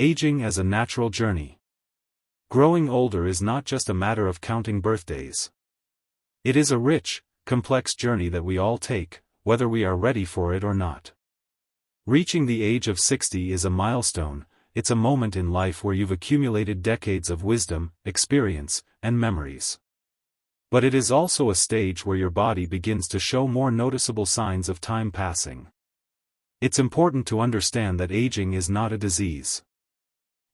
Aging as a natural journey. Growing older is not just a matter of counting birthdays. It is a rich, complex journey that we all take, whether we are ready for it or not. Reaching the age of 60 is a milestone. It's a moment in life where you've accumulated decades of wisdom, experience, and memories. But it is also a stage where your body begins to show more noticeable signs of time passing. It's important to understand that aging is not a disease.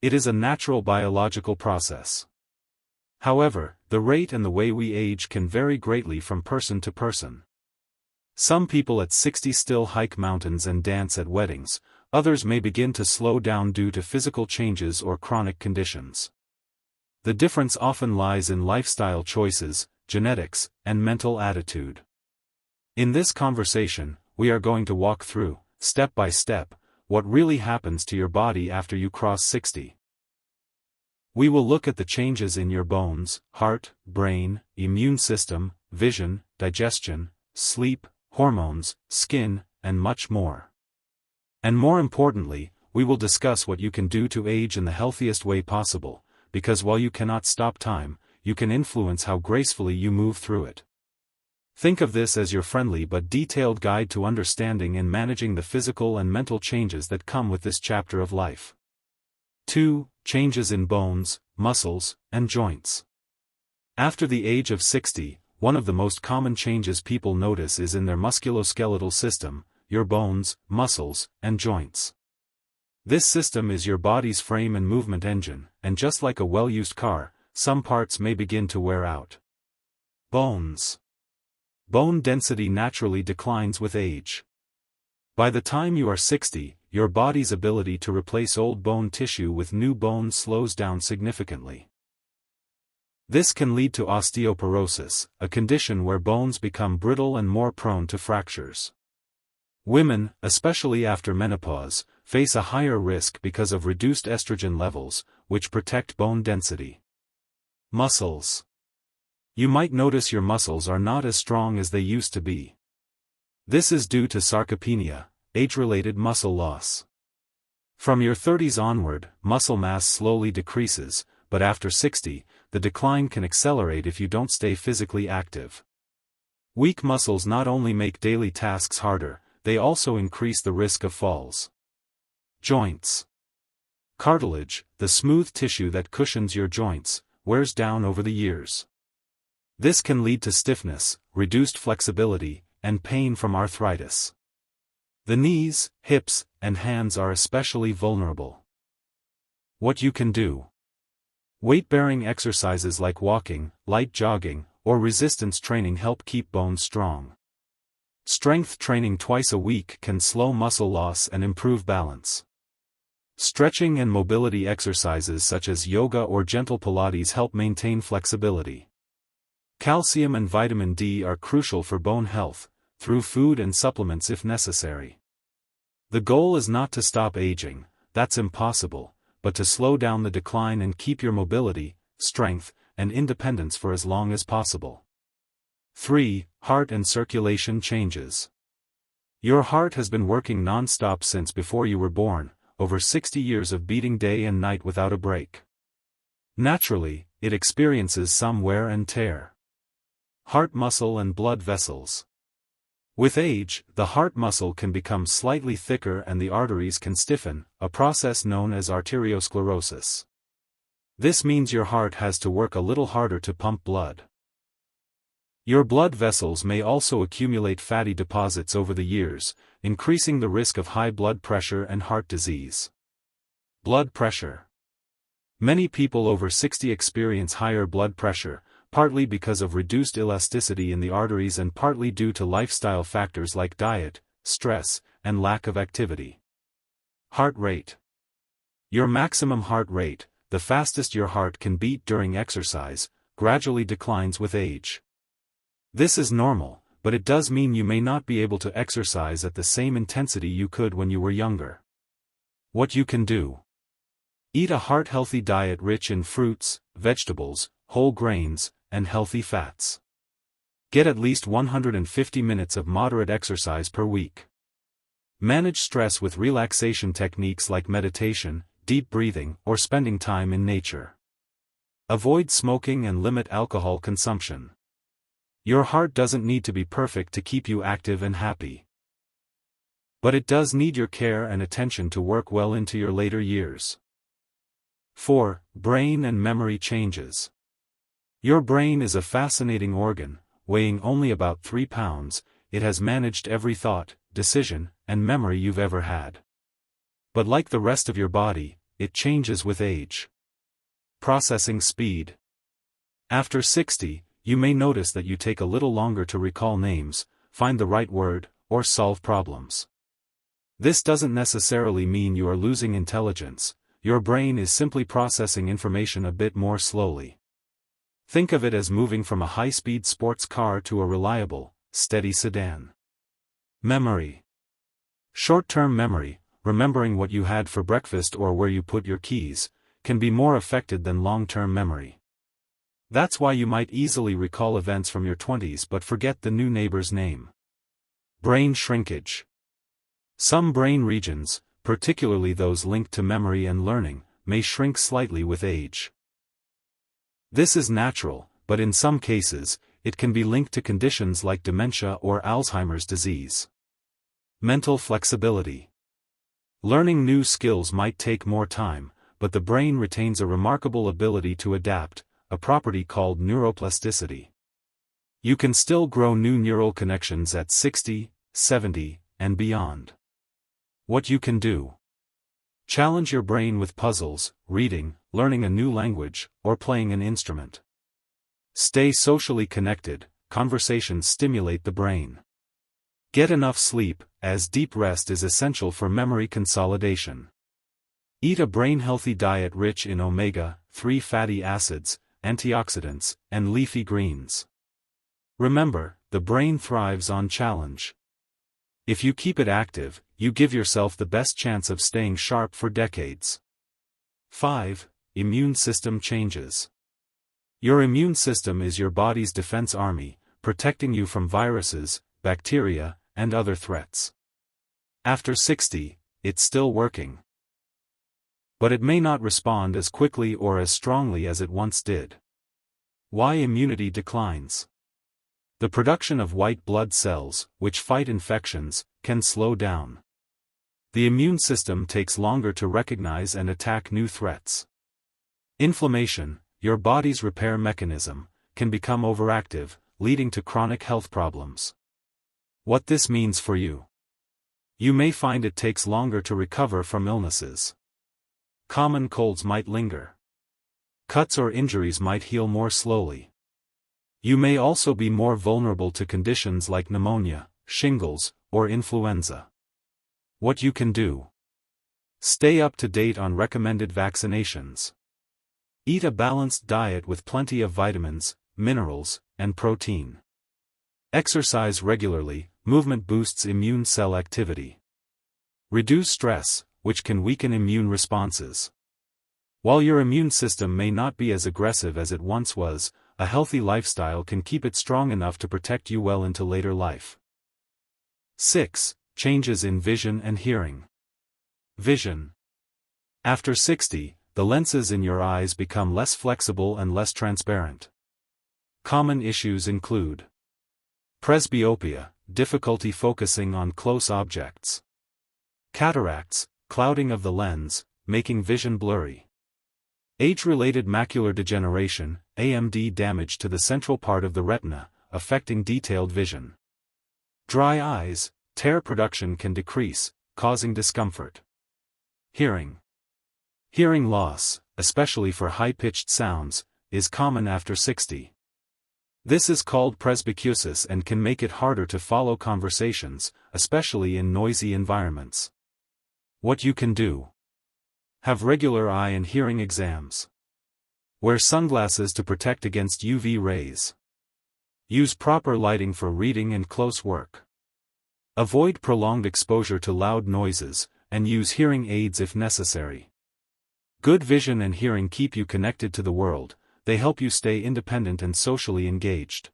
It is a natural biological process. However, the rate and the way we age can vary greatly from person to person. Some people at 60 still hike mountains and dance at weddings, others may begin to slow down due to physical changes or chronic conditions. The difference often lies in lifestyle choices, genetics, and mental attitude. In this conversation, we are going to walk through, step by step, what really happens to your body after you cross 60. We will look at the changes in your bones, heart, brain, immune system, vision, digestion, sleep, hormones, skin, and much more. And more importantly, we will discuss what you can do to age in the healthiest way possible, because while you cannot stop time, you can influence how gracefully you move through it. Think of this as your friendly but detailed guide to understanding and managing the physical and mental changes that come with this chapter of life. 2. Changes in bones, muscles, and joints. After the age of 60, one of the most common changes people notice is in their musculoskeletal system, your bones, muscles, and joints. This system is your body's frame and movement engine, and just like a well-used car, some parts may begin to wear out. Bones. Bone density naturally declines with age. By the time you are 60, your body's ability to replace old bone tissue with new bone slows down significantly. This can lead to osteoporosis, a condition where bones become brittle and more prone to fractures. Women, especially after menopause, face a higher risk because of reduced estrogen levels, which protect bone density. Muscles. You might notice your muscles are not as strong as they used to be. This is due to sarcopenia, age-related muscle loss. From your 30s onward, muscle mass slowly decreases, but after 60, the decline can accelerate if you don't stay physically active. Weak muscles not only make daily tasks harder, they also increase the risk of falls. Joints. Cartilage, the smooth tissue that cushions your joints, wears down over the years. This can lead to stiffness, reduced flexibility, and pain from arthritis. The knees, hips, and hands are especially vulnerable. What you can do. Weight-bearing exercises like walking, light jogging, or resistance training help keep bones strong. Strength training twice a week can slow muscle loss and improve balance. Stretching and mobility exercises such as yoga or gentle Pilates help maintain flexibility. Calcium and vitamin D are crucial for bone health, through food and supplements if necessary. The goal is not to stop aging, that's impossible, but to slow down the decline and keep your mobility, strength, and independence for as long as possible. 3. Heart and circulation changes. Your heart has been working non-stop since before you were born, over 60 years of beating day and night without a break. Naturally, it experiences some wear and tear. Heart muscle and blood vessels. With age, the heart muscle can become slightly thicker and the arteries can stiffen, a process known as arteriosclerosis. This means your heart has to work a little harder to pump blood. Your blood vessels may also accumulate fatty deposits over the years, increasing the risk of high blood pressure and heart disease. Blood pressure. Many people over 60 experience higher blood pressure, partly because of reduced elasticity in the arteries and partly due to lifestyle factors like diet, stress, and lack of activity. Heart rate. Your maximum heart rate, the fastest your heart can beat during exercise, gradually declines with age. This is normal, but it does mean you may not be able to exercise at the same intensity you could when you were younger. What you can do. Eat a heart-healthy diet rich in fruits, vegetables, whole grains, and healthy fats. Get at least 150 minutes of moderate exercise per week. Manage stress with relaxation techniques like meditation, deep breathing, or spending time in nature. Avoid smoking and limit alcohol consumption. Your heart doesn't need to be perfect to keep you active and happy. But it does need your care and attention to work well into your later years. 4. Brain and memory changes. Your brain is a fascinating organ, weighing only about 3 pounds. It has managed every thought, decision, and memory you've ever had. But like the rest of your body, it changes with age. Processing speed. After 60, you may notice that you take a little longer to recall names, find the right word, or solve problems. This doesn't necessarily mean you are losing intelligence. Your brain is simply processing information a bit more slowly. Think of it as moving from a high-speed sports car to a reliable, steady sedan. Memory. Short-term memory, remembering what you had for breakfast or where you put your keys, can be more affected than long-term memory. That's why you might easily recall events from your 20s but forget the new neighbor's name. Brain shrinkage. Some brain regions, particularly those linked to memory and learning, may shrink slightly with age. This is natural, but in some cases, it can be linked to conditions like dementia or Alzheimer's disease. Mental flexibility. Learning new skills might take more time, but the brain retains a remarkable ability to adapt, a property called neuroplasticity. You can still grow new neural connections at 60, 70, and beyond. What you can do. Challenge your brain with puzzles, reading, learning a new language, or playing an instrument. Stay socially connected. Conversations stimulate the brain. Get enough sleep, as deep rest is essential for memory consolidation. Eat a brain-healthy diet rich in omega-3 fatty acids, antioxidants, and leafy greens. Remember, the brain thrives on challenge. If you keep it active, you give yourself the best chance of staying sharp for decades. 5. Immune system changes. Your immune system is your body's defense army, protecting you from viruses, bacteria, and other threats. After 60, it's still working. But it may not respond as quickly or as strongly as it once did. Why immunity declines? The production of white blood cells, which fight infections, can slow down. The immune system takes longer to recognize and attack new threats. Inflammation, your body's repair mechanism, can become overactive, leading to chronic health problems. What this means for you. You may find it takes longer to recover from illnesses. Common colds might linger. Cuts or injuries might heal more slowly. You may also be more vulnerable to conditions like pneumonia, shingles, or influenza. What you can do. Stay up to date on recommended vaccinations. Eat a balanced diet with plenty of vitamins, minerals, and protein. Exercise regularly. Movement boosts immune cell activity. Reduce stress, which can weaken immune responses. While your immune system may not be as aggressive as it once was, a healthy lifestyle can keep it strong enough to protect you well into later life. 6. Changes in vision and hearing. Vision. After 60, the lenses in your eyes become less flexible and less transparent. Common issues include presbyopia, difficulty focusing on close objects. Cataracts, clouding of the lens, making vision blurry. Age-related macular degeneration, AMD, damage to the central part of the retina, affecting detailed vision. Dry eyes, tear production can decrease, causing discomfort. Hearing. Hearing loss, especially for high-pitched sounds, is common after 60. This is called presbycusis and can make it harder to follow conversations, especially in noisy environments. What you can do. Have regular eye and hearing exams. Wear sunglasses to protect against UV rays. Use proper lighting for reading and close work. Avoid prolonged exposure to loud noises, and use hearing aids if necessary. Good vision and hearing keep you connected to the world. They help you stay independent and socially engaged.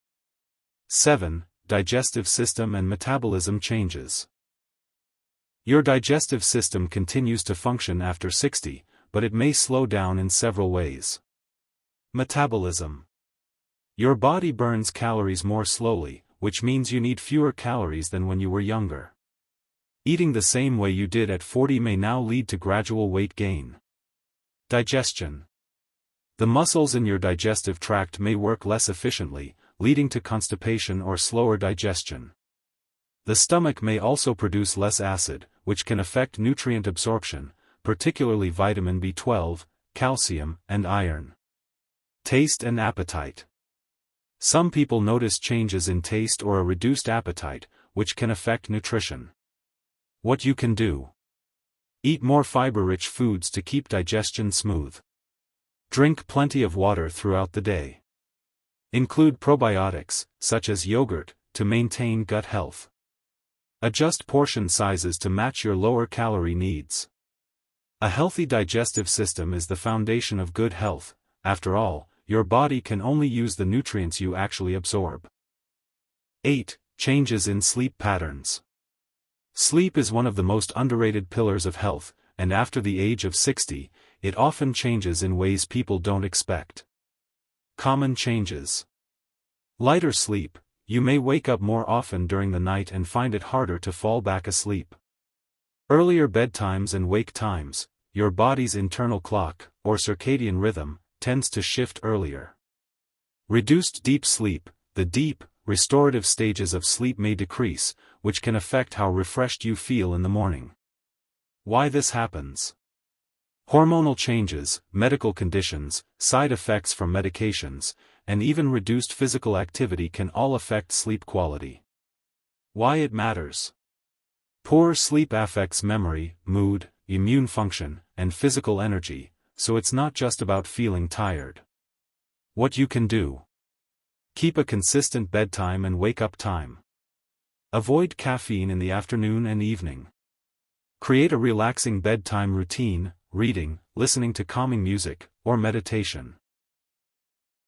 7. Digestive system and metabolism changes. Your digestive system continues to function after 60, but it may slow down in several ways. Metabolism. Your body burns calories more slowly, which means you need fewer calories than when you were younger. Eating the same way you did at 40 may now lead to gradual weight gain. Digestion. The muscles in your digestive tract may work less efficiently, leading to constipation or slower digestion. The stomach may also produce less acid, which can affect nutrient absorption, particularly vitamin B12, calcium, and iron. Taste and appetite. Some people notice changes in taste or a reduced appetite, which can affect nutrition. What you can do. Eat more fiber-rich foods to keep digestion smooth. Drink plenty of water throughout the day. Include probiotics, such as yogurt, to maintain gut health. Adjust portion sizes to match your lower calorie needs. A healthy digestive system is the foundation of good health. After all, your body can only use the nutrients you actually absorb. 8. Changes in sleep patterns. Sleep is one of the most underrated pillars of health, and after the age of 60, it often changes in ways people don't expect. Common changes. Lighter sleep. You may wake up more often during the night and find it harder to fall back asleep. Earlier bedtimes and wake times. Your body's internal clock, or circadian rhythm, tends to shift earlier. Reduced deep sleep. The deep, restorative stages of sleep may decrease, which can affect how refreshed you feel in the morning. Why this happens? Hormonal changes, medical conditions, side effects from medications, and even reduced physical activity can all affect sleep quality. Why it matters? Poor sleep affects memory, mood, immune function, and physical energy, so it's not just about feeling tired. What you can do. Keep a consistent bedtime and wake-up time. Avoid caffeine in the afternoon and evening. Create a relaxing bedtime routine, reading, listening to calming music, or meditation.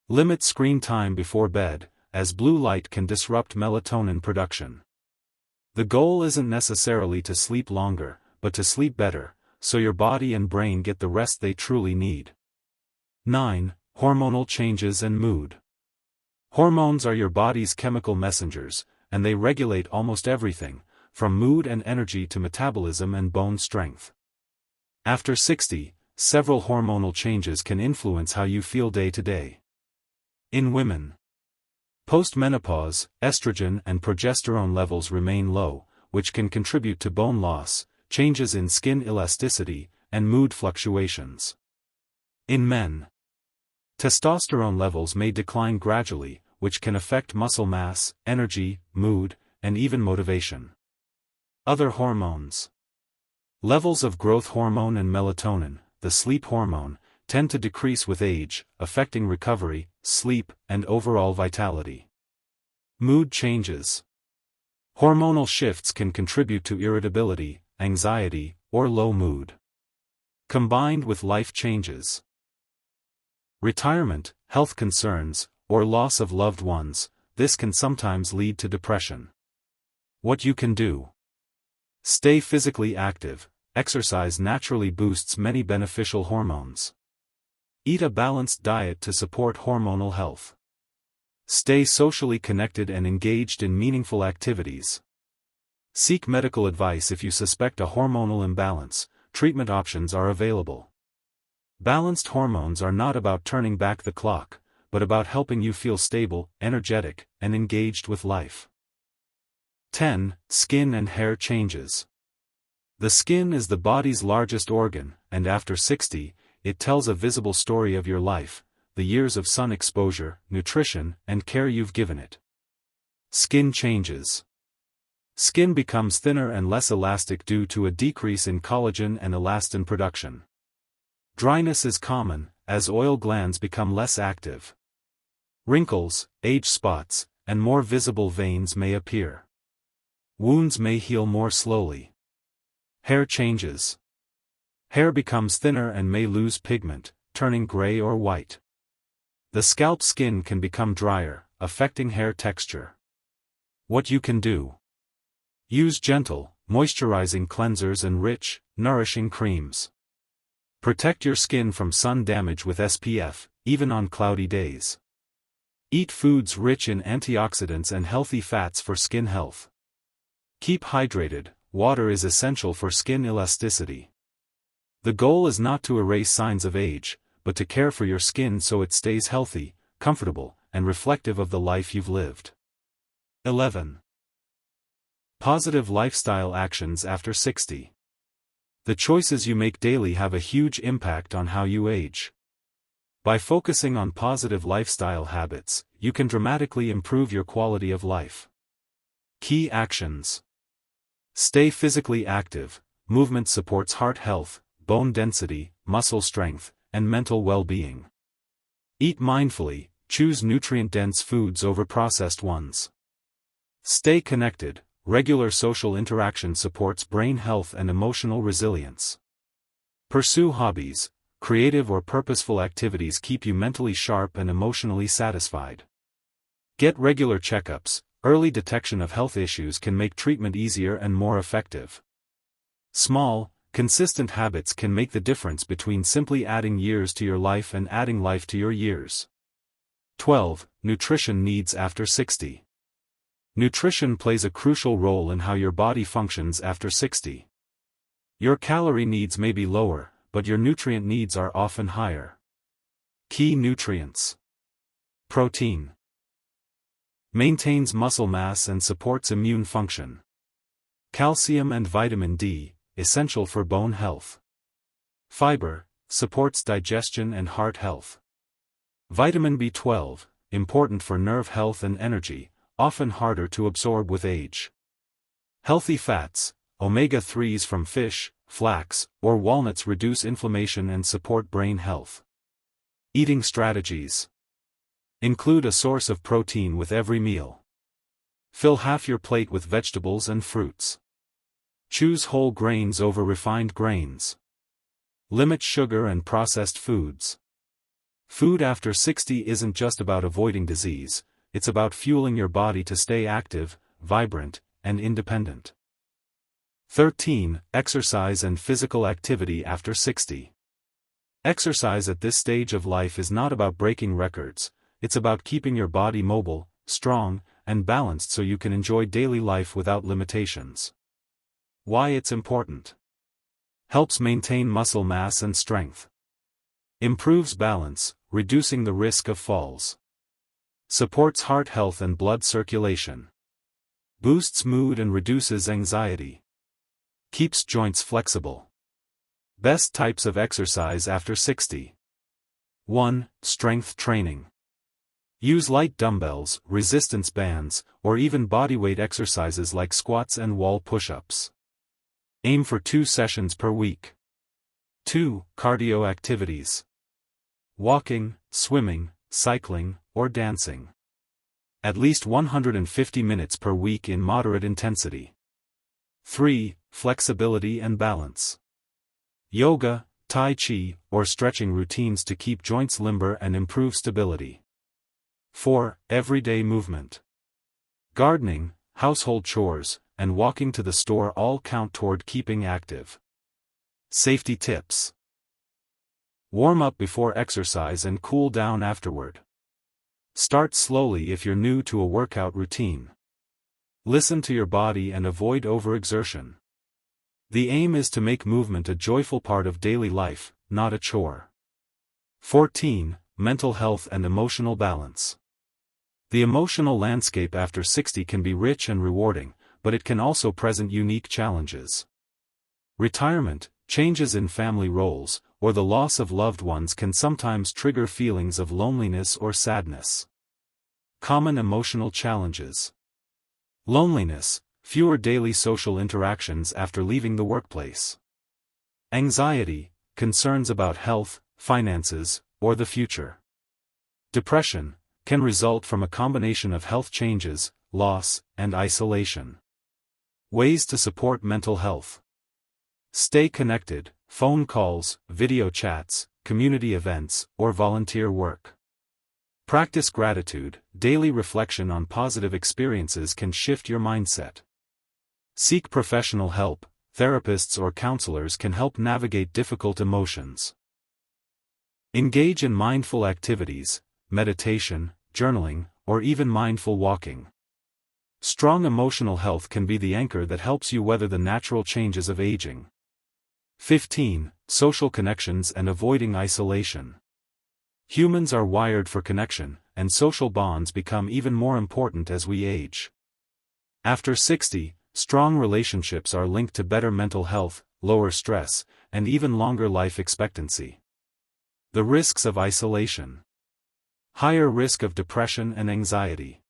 Limit screen time before bed, as blue light can disrupt melatonin production. The goal isn't necessarily to sleep longer, but to sleep better, so your body and brain get the rest they truly need. 9. Hormonal changes and mood. Hormones are your body's chemical messengers, and they regulate almost everything, from mood and energy to metabolism and bone strength. After 60, several hormonal changes can influence how you feel day to day. In women, post-menopause, estrogen and progesterone levels remain low, which can contribute to bone loss, changes in skin elasticity, and mood fluctuations. In men, testosterone levels may decline gradually, which can affect muscle mass, energy, mood, and even motivation. Other hormones. Levels of growth hormone and melatonin, the sleep hormone, tend to decrease with age, affecting recovery, sleep, and overall vitality. Mood changes. Hormonal shifts can contribute to irritability, anxiety, or low mood. Combined with life changes. Retirement, health concerns, or loss of loved ones, this can sometimes lead to depression. What you can do. Stay physically active. Exercise naturally boosts many beneficial hormones. Eat a balanced diet to support hormonal health. Stay socially connected and engaged in meaningful activities. Seek medical advice if you suspect a hormonal imbalance. Treatment options are available. Balanced hormones are not about turning back the clock, but about helping you feel stable, energetic, and engaged with life. 10. Skin and hair changes. The skin is the body's largest organ, and after 60, it tells a visible story of your life, the years of sun exposure, nutrition, and care you've given it. Skin changes. Skin becomes thinner and less elastic due to a decrease in collagen and elastin production. Dryness is common, as oil glands become less active. Wrinkles, age spots, and more visible veins may appear. Wounds may heal more slowly. Hair changes. Hair becomes thinner and may lose pigment, turning gray or white. The scalp skin can become drier, affecting hair texture. What you can do. Use gentle, moisturizing cleansers and rich, nourishing creams. Protect your skin from sun damage with SPF, even on cloudy days. Eat foods rich in antioxidants and healthy fats for skin health. Keep hydrated. Water is essential for skin elasticity. The goal is not to erase signs of age, but to care for your skin so it stays healthy, comfortable, and reflective of the life you've lived. 11. Positive lifestyle actions after 60. The choices you make daily have a huge impact on how you age. By focusing on positive lifestyle habits, you can dramatically improve your quality of life. Key actions. Stay physically active. Movement supports heart health, bone density, muscle strength, and mental well-being. Eat mindfully. Choose nutrient-dense foods over processed ones. Stay connected. Regular social interaction supports brain health and emotional resilience. Pursue hobbies. Creative or purposeful activities keep you mentally sharp and emotionally satisfied. Get regular checkups. Early detection of health issues can make treatment easier and more effective. Small, consistent habits can make the difference between simply adding years to your life and adding life to your years. 12. Nutrition needs after 60. Nutrition plays a crucial role in how your body functions after 60. Your calorie needs may be lower, but your nutrient needs are often higher. Key nutrients. Protein. Maintains muscle mass and supports immune function. Calcium and vitamin D, essential for bone health. Fiber, supports digestion and heart health. Vitamin B12, important for nerve health and energy, often harder to absorb with age. Healthy fats, omega-3s from fish, flax, or walnuts reduce inflammation and support brain health. Eating strategies. Include a source of protein with every meal. Fill half your plate with vegetables and fruits. Choose whole grains over refined grains. Limit sugar and processed foods. Food after 60 isn't just about avoiding disease, it's about fueling your body to stay active, vibrant, and independent. 13. Exercise and physical activity after 60. Exercise at this stage of life is not about breaking records, it's about keeping your body mobile, strong, and balanced so you can enjoy daily life without limitations. Why it's important. Helps maintain muscle mass and strength. Improves balance, reducing the risk of falls. Supports heart health and blood circulation. Boosts mood and reduces anxiety. Keeps joints flexible. Best types of exercise after 60. 1. Strength training. Use light dumbbells, resistance bands, or even bodyweight exercises like squats and wall push-ups. Aim for 2 sessions per week. 2. Cardio activities. Walking, swimming, cycling, or dancing. At least 150 minutes per week in moderate intensity. 3. Flexibility and balance. Yoga, Tai Chi, or stretching routines to keep joints limber and improve stability. 4. Everyday movement. Gardening, household chores, and walking to the store all count toward keeping active. Safety tips. Warm up before exercise and cool down afterward. Start slowly if you're new to a workout routine. Listen to your body and avoid overexertion. The aim is to make movement a joyful part of daily life, not a chore. 14. Mental health and emotional balance. The emotional landscape after 60 can be rich and rewarding, but it can also present unique challenges. Retirement, changes in family roles, or the loss of loved ones can sometimes trigger feelings of loneliness or sadness. Common emotional challenges. Loneliness, fewer daily social interactions after leaving the workplace. Anxiety, concerns about health, finances, or the future. Depression, can result from a combination of health changes, loss, and isolation. Ways to support mental health. Stay connected, phone calls, video chats, community events, or volunteer work. Practice gratitude, daily reflection on positive experiences can shift your mindset. Seek professional help, therapists or counselors can help navigate difficult emotions. Engage in mindful activities, meditation, journaling, or even mindful walking. Strong emotional health can be the anchor that helps you weather the natural changes of aging. 15. Social connections and avoiding isolation. Humans are wired for connection, and social bonds become even more important as we age. After 60, strong relationships are linked to better mental health, lower stress, and even longer life expectancy. The risks of isolation. Higher risk of depression and anxiety.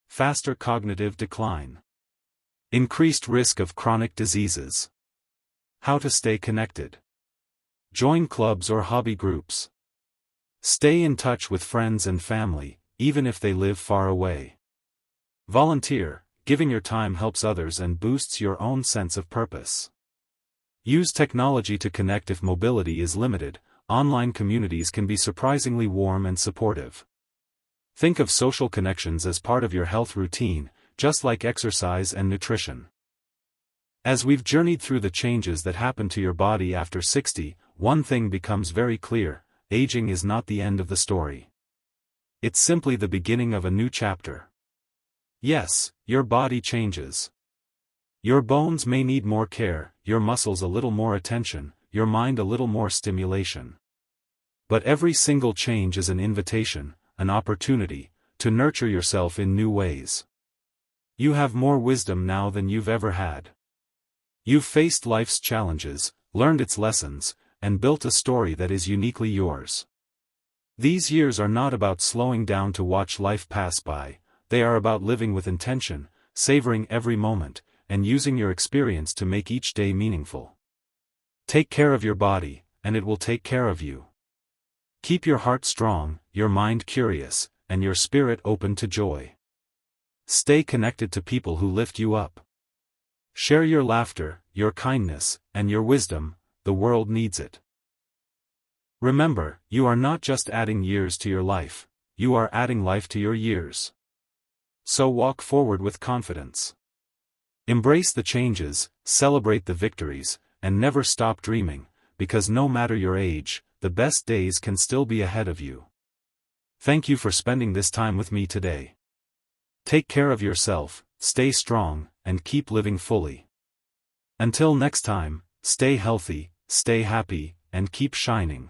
Faster cognitive decline. Increased risk of chronic diseases. How to stay connected. Join clubs or hobby groups. Stay in touch with friends and family, even if they live far away. Volunteer. Giving your time helps others and boosts your own sense of purpose. Use technology to connect if mobility is limited. Online communities can be surprisingly warm and supportive. Think of social connections as part of your health routine, just like exercise and nutrition. As we've journeyed through the changes that happen to your body after 60, one thing becomes very clear: aging is not the end of the story. It's simply the beginning of a new chapter. Yes, your body changes. Your bones may need more care, your muscles a little more attention, your mind a little more stimulation. But every single change is an invitation, an opportunity, to nurture yourself in new ways. You have more wisdom now than you've ever had. You've faced life's challenges, learned its lessons, and built a story that is uniquely yours. These years are not about slowing down to watch life pass by, they are about living with intention, savoring every moment, and using your experience to make each day meaningful. Take care of your body, and it will take care of you. Keep your heart strong, your mind curious, and your spirit open to joy. Stay connected to people who lift you up. Share your laughter, your kindness, and your wisdom. The world needs it. Remember, you are not just adding years to your life, you are adding life to your years. So walk forward with confidence. Embrace the changes, celebrate the victories, and never stop dreaming, because no matter your age, the best days can still be ahead of you. Thank you for spending this time with me today. Take care of yourself, stay strong, and keep living fully. Until next time, stay healthy, stay happy, and keep shining.